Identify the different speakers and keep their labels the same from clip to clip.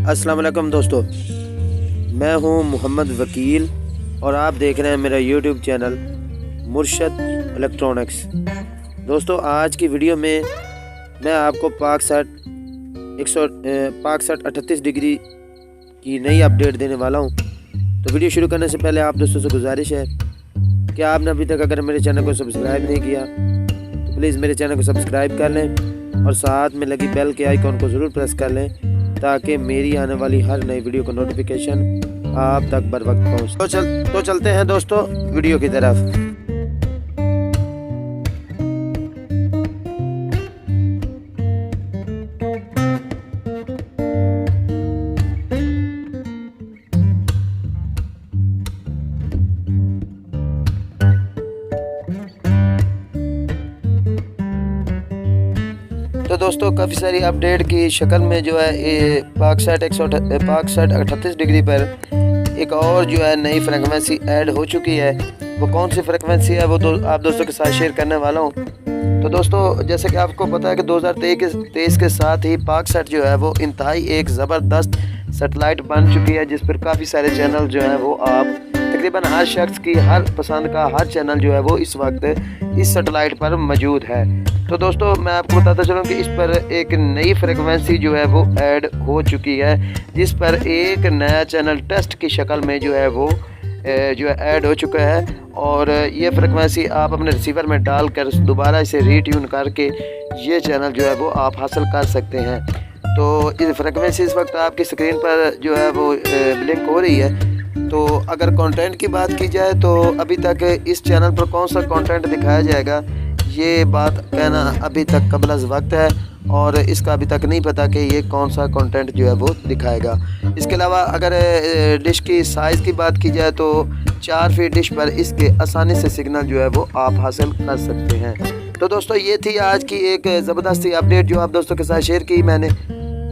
Speaker 1: अस्सलाम वालेकुम दोस्तों, मैं हूं मोहम्मद वकील और आप देख रहे हैं मेरा यूट्यूब चैनल मुर्शद इलेक्ट्रॉनिक्स। दोस्तों, आज की वीडियो में मैं आपको पाकसाट 38 डिग्री की नई अपडेट देने वाला हूं। तो वीडियो शुरू करने से पहले आप दोस्तों से गुजारिश है कि आपने अभी तक अगर मेरे चैनल को सब्सक्राइब नहीं किया तो प्लीज़ मेरे चैनल को सब्सक्राइब कर लें और साथ में लगी बेल के आइकॉन को ज़रूर प्रेस कर लें ताकि मेरी आने वाली हर नई वीडियो का नोटिफिकेशन आप तक बर वक्त पहुँचे। तो चलते हैं दोस्तों वीडियो की तरफ। तो दोस्तों, काफ़ी सारी अपडेट की शक्ल में जो है ये पाकसाट 38 डिग्री पर एक और जो है नई फ्रिक्वेंसी ऐड हो चुकी है। वो कौन सी फ्रिक्वेंसी है वो आप दोस्तों के साथ शेयर करने वाला हूँ। तो दोस्तों, जैसे कि आपको पता है कि 2023 के साथ ही पाकसाट जो है वो इंतहाई एक ज़बरदस्त सेटेलाइट बन चुकी है, जिस पर काफ़ी सारे चैनल जो है वो आप तकरीबन हर शख्स की हर पसंद का हर चैनल जो है वो इस वक्त इस सेटेलाइट पर मौजूद है। तो दोस्तों, मैं आपको बताता चलूँ कि इस पर एक नई फ्रिक्वेंसी जो है वो ऐड हो चुकी है, जिस पर एक नया चैनल टेस्ट की शक्ल में जो है वो जो है ऐड हो चुका है। और ये फ्रिक्वेंसी आप अपने रिसीवर में डालकर दोबारा इसे रीट्यून करके ये चैनल जो है वो आप हासिल कर सकते हैं। तो इस फ्रिक्वेंसी इस वक्त आपकी स्क्रीन पर जो है वो ब्लिंक हो रही है। तो अगर कंटेंट की बात की जाए तो अभी तक इस चैनल पर कौन सा कंटेंट दिखाया जाएगा ये बात कहना अभी तक कबल अज़ वक्त है, और इसका अभी तक नहीं पता कि ये कौन सा कंटेंट जो है वो दिखाएगा। इसके अलावा अगर डिश की साइज़ की बात की जाए तो 4 फीट डिश पर इसके आसानी से सिग्नल जो है वो आप हासिल कर सकते हैं। तो दोस्तों, ये थी आज की एक ज़बरदस्त अपडेट जो आप दोस्तों के साथ शेयर की मैंने।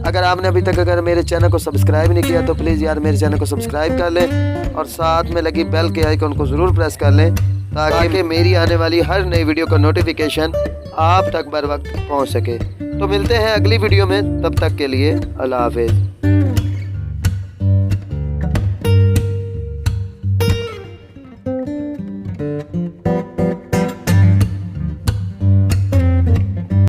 Speaker 1: अगर आपने अभी तक अगर मेरे चैनल को सब्सक्राइब नहीं किया तो प्लीज़ यार मेरे चैनल को सब्सक्राइब कर लें और साथ में लगी बेल के आइकन को ज़रूर प्रेस कर लें ताकि मेरी आने वाली हर नई वीडियो का नोटिफिकेशन आप तक बर वक्त पहुंच सके। तो मिलते हैं अगली वीडियो में, तब तक के लिए अल्लाह हाफ़िज़।